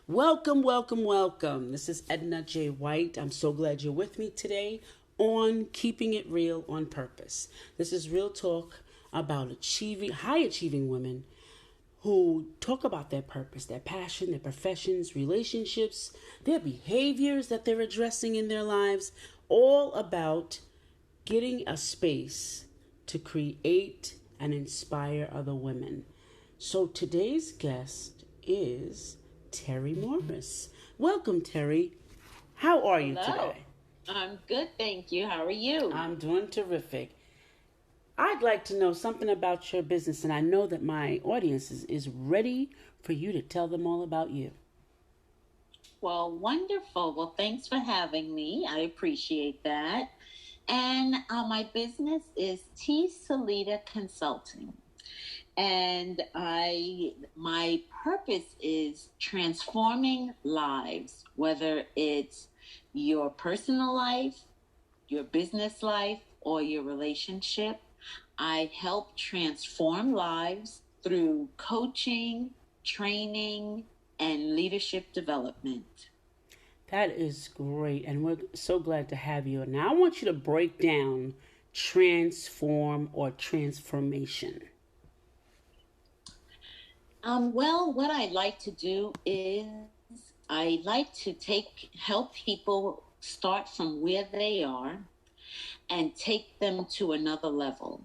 Welcome, welcome, welcome. This is Edna J. White. I'm so glad you're with me today on Keeping It Real on Purpose. This is real talk about high achieving women who talk about their purpose, their passion, their professions, relationships, their behaviors that they're addressing in their lives, all about getting a space to create and inspire other women. So today's guest is Terry Morris. Welcome, Terry. How are you Hello. today? I'm good, thank you. How are you? I'm doing terrific. I'd like to know something about your business, and I know that my audience is ready for you to tell them all about you. Well, wonderful. Well, thanks for having me. I appreciate that. And my business is T. Salida Consulting. And my purpose is transforming lives, whether it's your personal life, your business life, or your relationship. I help transform lives through coaching, training, and leadership development. That is great, and we're so glad to have you. Now, I want you to break down transform or transformation. Well, what I like to do is I like to help people start from where they are and take them to another level.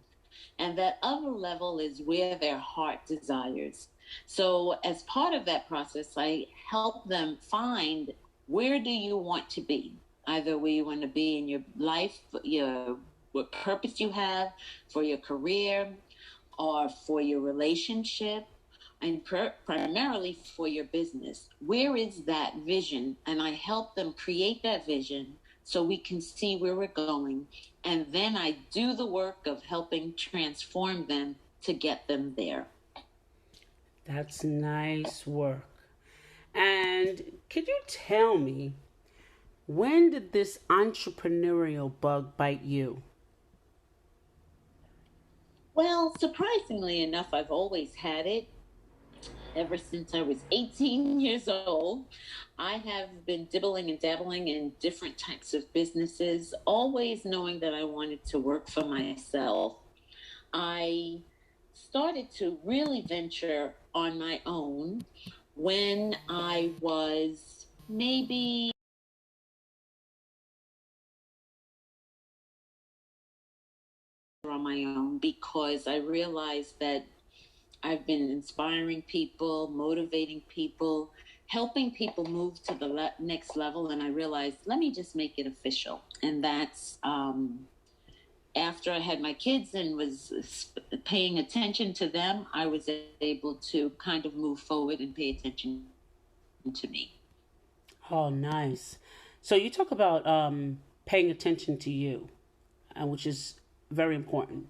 And that other level is where their heart desires. So, as part of that process, I help them find where do you want to be? Either where you want to be in your life, what purpose you have for your career or for your relationship and primarily for your business. Where is that vision? And I help them create that vision so we can see where we're going. And then I do the work of helping transform them to get them there. That's nice work. And could you tell me, when did this entrepreneurial bug bite you? Well, surprisingly enough, I've always had it ever since I was 18 years old. I have been dibbling and dabbling in different types of businesses, always knowing that I wanted to work for myself. I started to really venture on my own when I was maybe on my own because I realized that I've been inspiring people, motivating people, helping people move to the next level. And I realized, let me just make it official. And that's after I had my kids and was paying attention to them, I was able to kind of move forward and pay attention to me. Oh, nice. So you talk about paying attention to you, which is very important.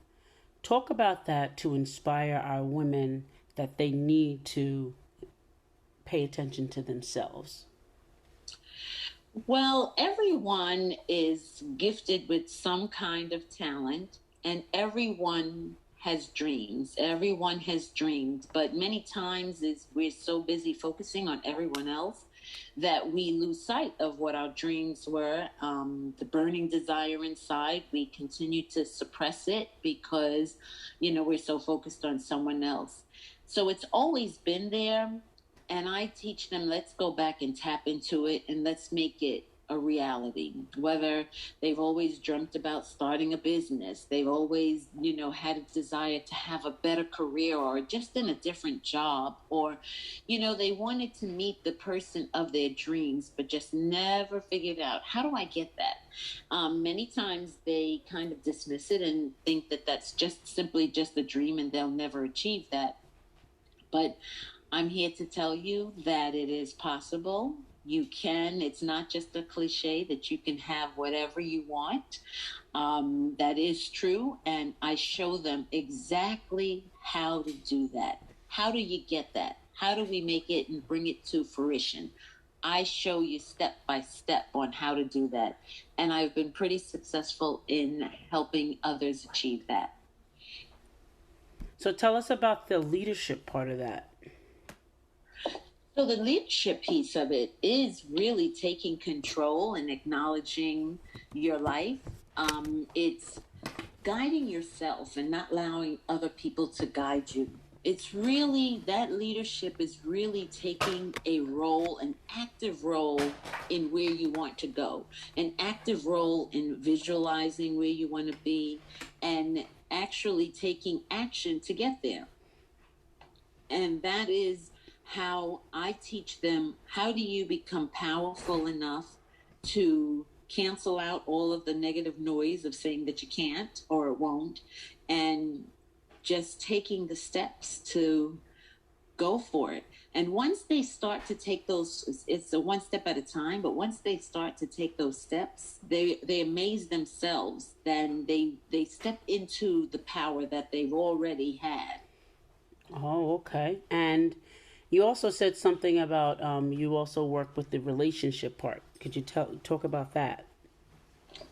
Talk about that to inspire our women that they need to pay attention to themselves. Well, everyone is gifted with some kind of talent, and everyone has dreams. Everyone has dreams, but many times is we're so busy focusing on everyone else that we lose sight of what our dreams were. The burning desire inside, we continue to suppress it because, we're so focused on someone else. So it's always been there, and I teach them, let's go back and tap into it and let's make it a reality. Whether they've always dreamt about starting a business, they've always, had a desire to have a better career or just in a different job, or, they wanted to meet the person of their dreams, but just never figured out how do I get that? Many times they kind of dismiss it and think that that's just simply just a dream and they'll never achieve that. But I'm here to tell you that it is possible. You can. It's not just a cliche that you can have whatever you want. That is true. And I show them exactly how to do that. How do you get that? How do we make it and bring it to fruition? I show you step by step on how to do that. And I've been pretty successful in helping others achieve that. So tell us about the leadership part of that. So the leadership piece of it is really taking control and acknowledging your life. It's guiding yourself and not allowing other people to guide you. It's really that leadership is really taking a role, an active role in where you want to go, an active role in visualizing where you want to be, and actually taking action to get there. And that is how I teach them, how do you become powerful enough to cancel out all of the negative noise of saying that you can't or it won't, and just taking the steps to go for it. And once they start to take those, it's a one step at a time, but once they start to take those steps, they amaze themselves. Then they step into the power that they've already had. Oh, okay. And you also said something about you also work with the relationship part. Could you talk about that?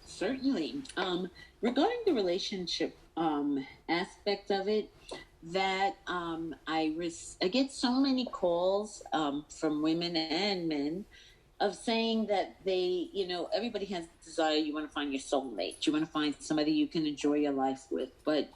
Certainly. Regarding the relationship aspect of it, that I get so many calls from women and men of saying that they, everybody has desire. You want to find your soulmate. You want to find somebody you can enjoy your life with. But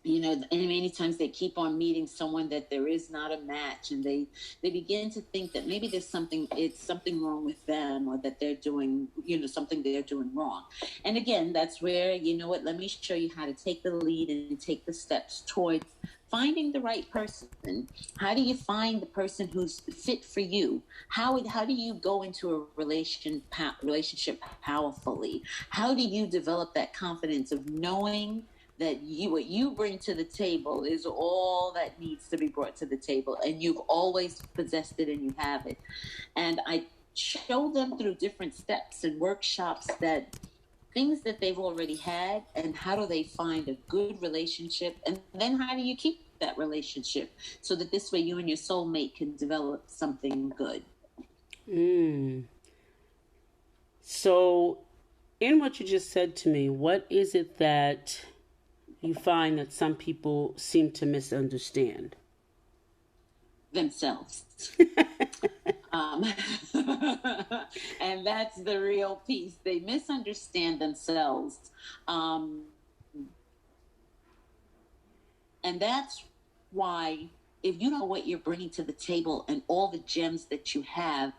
and many times they keep on meeting someone that there is not a match, and they begin to think that maybe it's something wrong with them, or that they're doing something they're doing wrong. And again, that's where, let me show you how to take the lead and take the steps towards finding the right person. How do you find the person who's fit for you? How do you go into a relationship powerfully? How do you develop that confidence of knowing that what you bring to the table is all that needs to be brought to the table, and you've always possessed it and you have it? And I show them through different steps and workshops that things that they've already had, and how do they find a good relationship, and then how do you keep that relationship so that this way you and your soulmate can develop something good. So in what you just said to me, what is it that you find that some people seem to misunderstand? Themselves. And that's the real piece. They misunderstand themselves. And that's why, if you know what you're bringing to the table and all the gems that you have,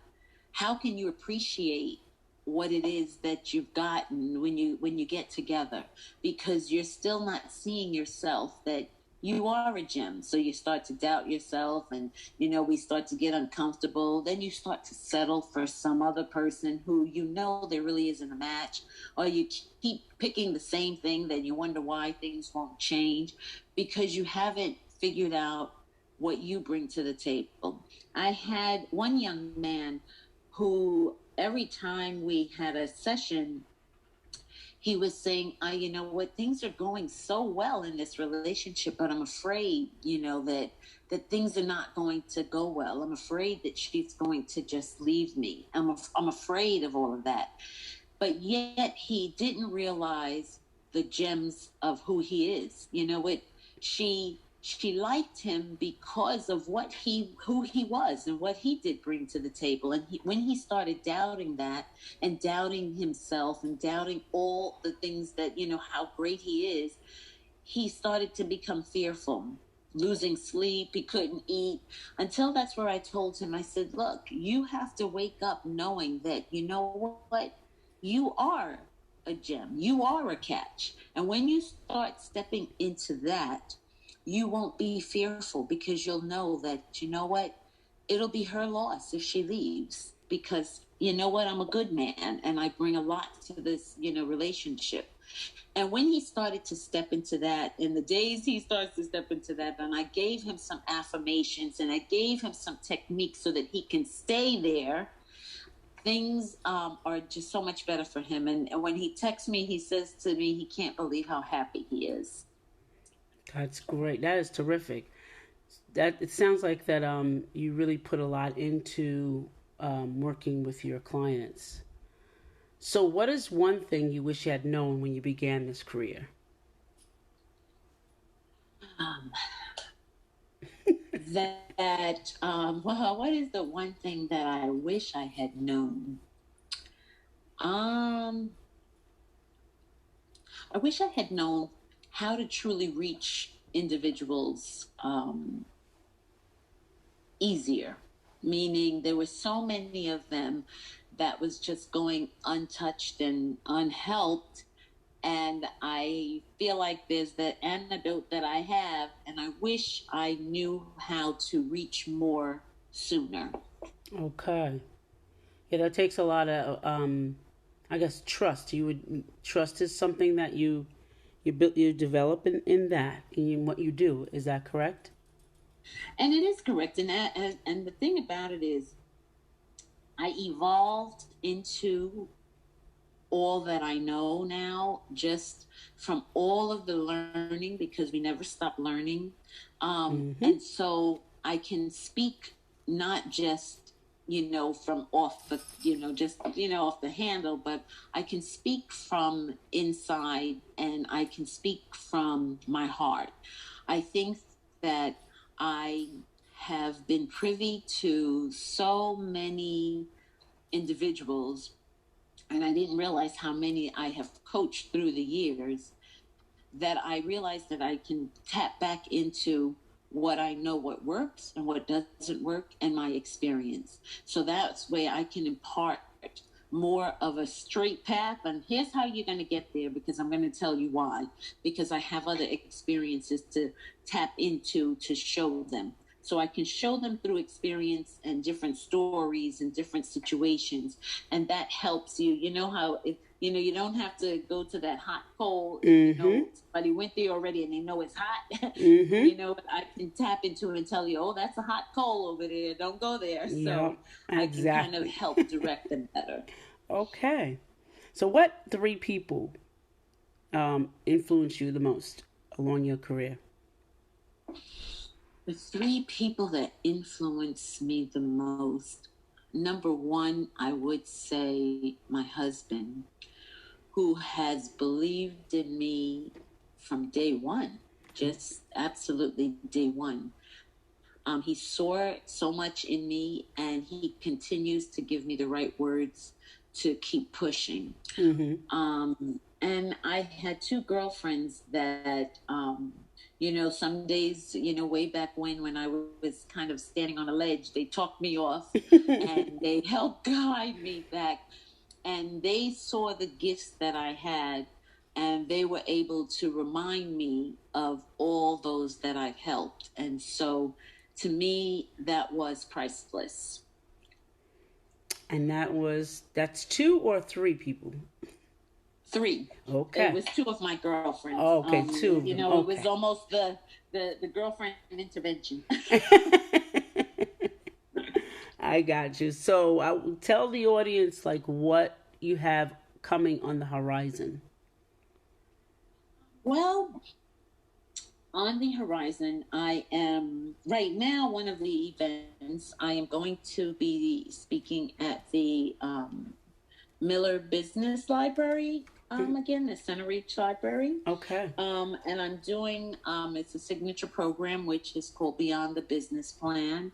how can you appreciate what it is that you've gotten when you get together? Because you're still not seeing yourself that you are a gem. So you start to doubt yourself, and we start to get uncomfortable. Then you start to settle for some other person who there really isn't a match, or you keep picking the same thing. Then you wonder why things won't change, because you haven't figured out what you bring to the table. I had one young man who, every time we had a session, he was saying, you know what, things are going so well in this relationship, but I'm afraid, that things are not going to go well. I'm afraid that she's going to just leave me. I'm afraid of all of that. But yet he didn't realize the gems of who he is. She liked him because of who he was and what he did bring to the table. And when he started doubting that, and doubting himself, and doubting all the things that, how great he is, he started to become fearful, losing sleep. He couldn't eat, until that's where I told him, I said, look, you have to wake up knowing that, what, you are a gem, you are a catch. And when you start stepping into that, you won't be fearful, because you'll know that, what, it'll be her loss if she leaves, because what, I'm a good man and I bring a lot to this, relationship. And when he started to step into that, in the days he starts to step into that, and I gave him some affirmations and I gave him some techniques so that he can stay there, things are just so much better for him. And when he texts me, he says to me, he can't believe how happy he is. That's great. That is terrific. That it sounds like that you really put a lot into working with your clients. So what is one thing you wish you had known when you began this career? Well, what is the one thing that I wish I had known? Um, I wish I had known how to truly reach individuals easier, meaning there were so many of them that was just going untouched and unhelped. And I feel like there's that antidote that I have, and I wish I knew how to reach more sooner. Okay. Yeah, that takes a lot of, I guess, trust. You would trust is something that you develop in that in what you do. Is that correct? And it is correct. And the thing about it is, I evolved into all that I know now just from all of the learning, because we never stop learning. Mm-hmm. And so I can speak not just, from off the, just, off the handle, but I can speak from inside and I can speak from my heart. I think that I have been privy to so many individuals, and I didn't realize how many I have coached through the years, that I realized that I can tap back into what I know, what works and what doesn't work, and my experience. So that's where I can impart more of a straight path. And here's how you're going to get there, because I'm going to tell you why. Because I have other experiences to tap into to show them. So I can show them through experience and different stories and different situations. And that helps you. You know how you don't have to go to that hot coal. Mm-hmm. Somebody went there already and they know it's hot. Mm-hmm. I can tap into it and tell you, oh, that's a hot coal over there. Don't go there. Yeah, So I can kind of exactly. help direct them better. Okay. So, what three people influence you the most along your career? The three people that influence me the most. Number one, I would say my husband, who has believed in me from day one, just absolutely day one. He saw so much in me, and he continues to give me the right words to keep pushing. Mm-hmm. And I had two girlfriends that, some days, way back when I was kind of standing on a ledge, they talked me off and they helped guide me back. And they saw the gifts that I had, and they were able to remind me of all those that I've helped. And so to me, that was priceless. And that's two or three people. Three. It Okay. was two of my girlfriends. Oh, okay, two of them. It was Okay. almost the girlfriend intervention. I got you. So I will tell the audience like what you have coming on the horizon. Well, on the horizon, I am right now, one of the events, I am going to be speaking at the Miller Business Library, again, the Center Reach Library. Okay. And I'm doing, it's a signature program, which is called Beyond the Business Plan.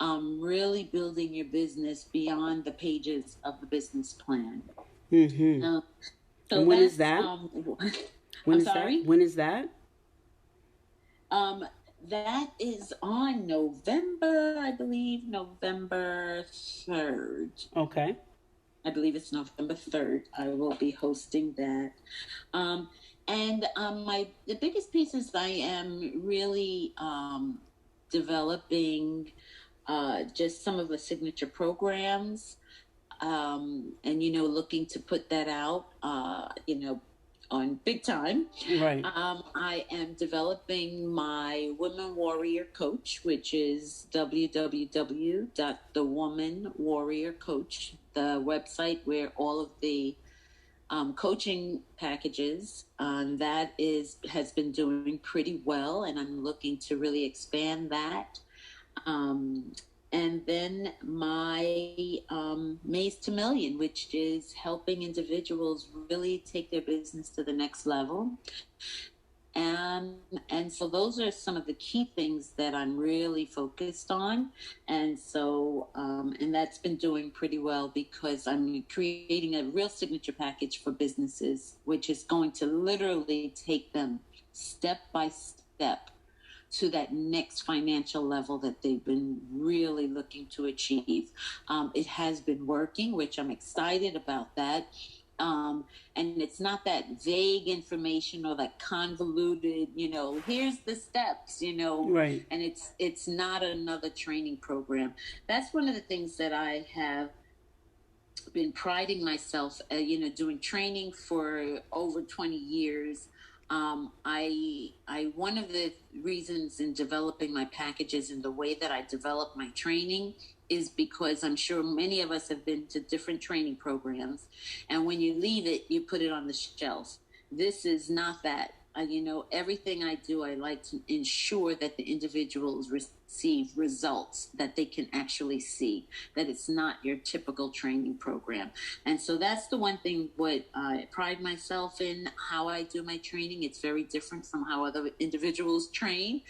Really building your business beyond the pages of the business plan. Mm-hmm. So And when is that's, that? When I'm is that? sorry? When is that? That is on November, I believe, November 3rd. Okay. I believe it's November 3rd. I will be hosting that. And the biggest piece is I am really developing just some of the signature programs, and looking to put that out, on big time. Right. I am developing my Women Warrior Coach, which is www.thewomanwarriorcoach, the website where all of the coaching packages has been doing pretty well, and I'm looking to really expand that. And then my Maze to Million, which is helping individuals really take their business to the next level. And so those are some of the key things that I'm really focused on. And so, and that's been doing pretty well because I'm creating a real signature package for businesses, which is going to literally take them step by step to that next financial level that they've been really looking to achieve. It has been working, which I'm excited about that. And it's not that vague information or that convoluted, here's the steps, Right. and it's not another training program. That's one of the things that I have been priding myself, doing training for over 20 years. I one of the reasons in developing my packages and the way that I develop my training is because I'm sure many of us have been to different training programs, and when you leave it, you put it on the shelf. This is not that. Everything I do, I like to ensure that the individuals receive results that they can actually see, that it's not your typical training program. And so that's the one thing what I pride myself in, how I do my training. It's very different from how other individuals train,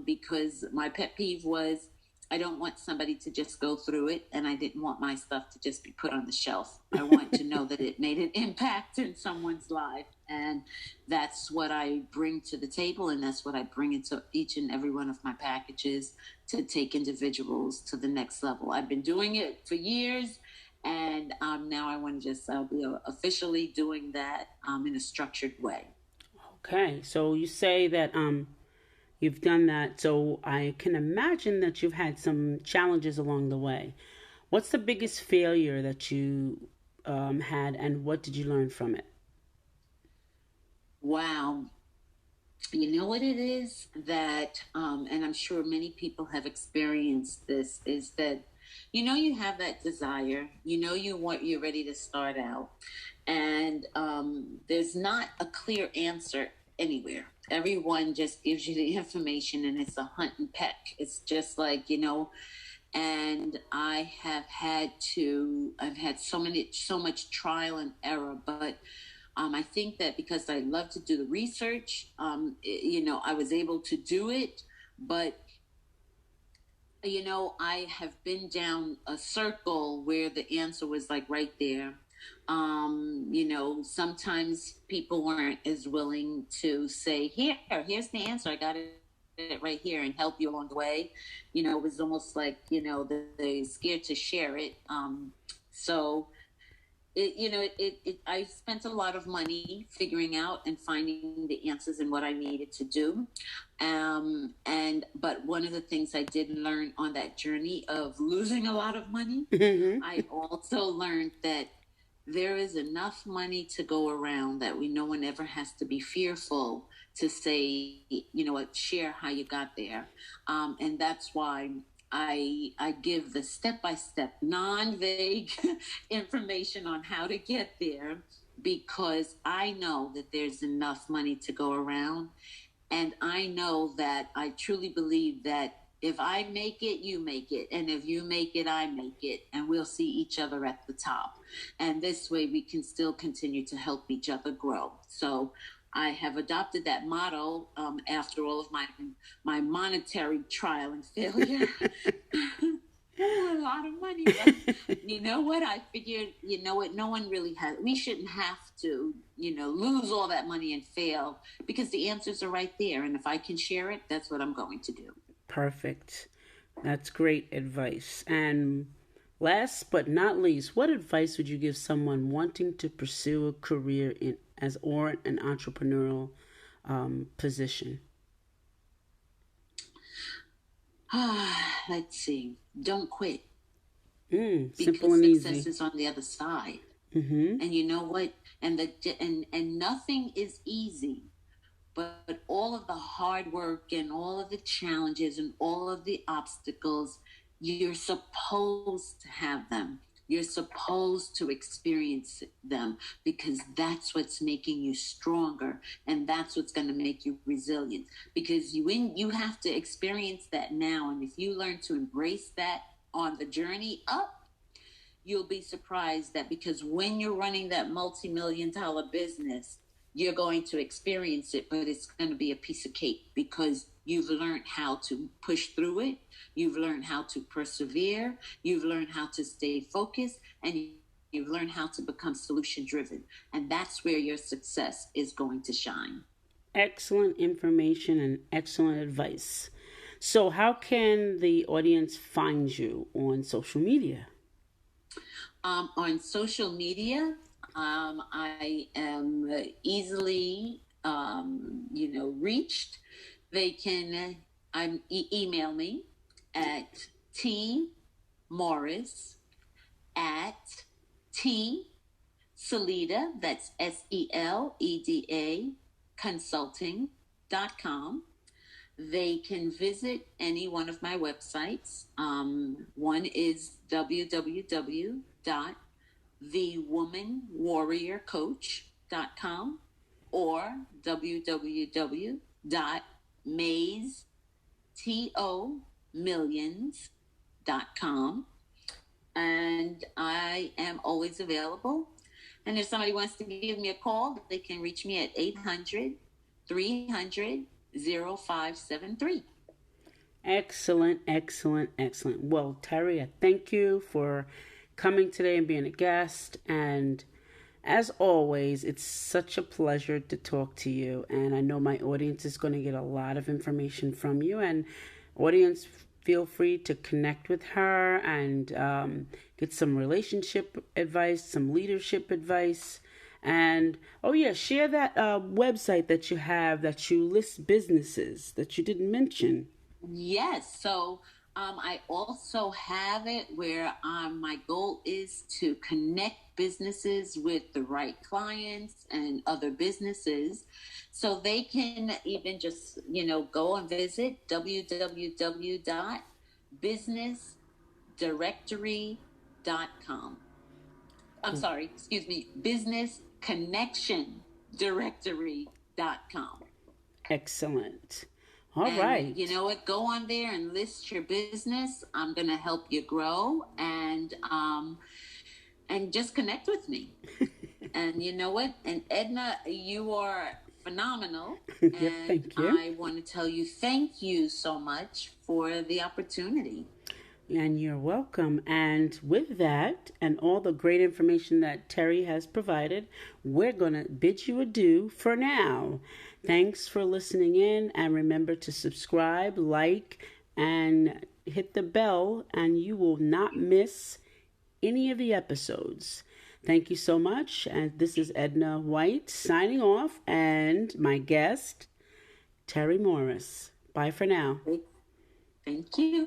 because my pet peeve was I don't want somebody to just go through it, and I didn't want my stuff to just be put on the shelf. I want to know that it made an impact in someone's life, and that's what I bring to the table, and that's what I bring into each and every one of my packages to take individuals to the next level. I've been doing it for years, and now I want to just be officially doing that in a structured way. Okay. So you say that you've done that. So I can imagine that you've had some challenges along the way. What's the biggest failure that you had, and what did you learn from it? Wow. You know what it is that, and I'm sure many people have experienced this, is that, you have that desire, you're ready to start out, and there's not a clear answer anywhere. Everyone just gives you the information, and it's a hunt and peck. It's just like, and I've had so much trial and error, but I think that because I love to do the research, I was able to do it. But, I have been down a circle where the answer was like right there. Sometimes people weren't as willing to say, here's the answer. I got it right here, and help you along the way. It was almost like, they're scared to share it. So I spent a lot of money figuring out and finding the answers and what I needed to do. But one of the things I did learn on that journey of losing a lot of money, I also learned that there is enough money to go around that no one ever has to be fearful to say, share how you got there. And that's why I give the step-by-step, non-vague information on how to get there, because I know that there's enough money to go around. And I know that I truly believe that if I make it, you make it. And if you make it, I make it. And we'll see each other at the top. And this way we can still continue to help each other grow. So I have adopted that motto after all of my monetary trial and failure. A lot of money. But you know what? I figured, no one really we shouldn't have to, lose all that money and fail, because the answers are right there. And if I can share it, that's what I'm going to do. Perfect. That's great advice. And last but not least, what advice would you give someone wanting to pursue a career or an entrepreneurial position? Let's see. Don't quit. Simple Because and success easy. is on the other side. Mm-hmm. And you know what? And nothing is easy. But all of the hard work and all of the challenges and all of the obstacles, you're supposed to have them. You're supposed to experience them, because that's what's making you stronger, and that's what's going to make you resilient. Because you have to experience that now, and if you learn to embrace that on the journey up, you'll be surprised that, because when you're running that multi-million-dollar business, you're going to experience it, but it's going to be a piece of cake because you've learned how to push through it. You've learned how to persevere. You've learned how to stay focused, and you've learned how to become solution driven. And that's where your success is going to shine. Excellent information and excellent advice. So, how can the audience find you on social media? On social media, I am easily, reached. They can email me at tmorris at Seleda, that's SELEDA, consulting.com. They can visit any one of my websites. One is www.thewomanwarriorcoach.com or www.mazetomillions.com. And I am always available. And if somebody wants to give me a call, they can reach me at 800-300-0573. Excellent, excellent, excellent. Well, Terry, I thank you for coming today and being a guest. And as always, it's such a pleasure to talk to you. And I know my audience is going to get a lot of information from you. And audience, feel free to connect with her and get some relationship advice, some leadership advice. And, oh yeah, share that website that you have that you list businesses that you didn't mention. Yes. So I also have it where my goal is to connect businesses with the right clients and other businesses. So they can even just, go and visit www.businessdirectory.com. I'm sorry, excuse me, businessconnectiondirectory.com. Excellent. All right. You know what? Go on there and list your business. I'm going to help you grow and just connect with me. And you know what? And Edna, you are phenomenal. Yeah, and thank you. I want to tell you thank you so much for the opportunity. And you're welcome. And with that and all the great information that Terry has provided, we're going to bid you adieu for now. Thanks for listening in, and remember to subscribe, like, and hit the bell, and you will not miss any of the episodes. Thank you so much. And this is Edna White signing off, and my guest, Terry Morris. Bye for now. Thank you.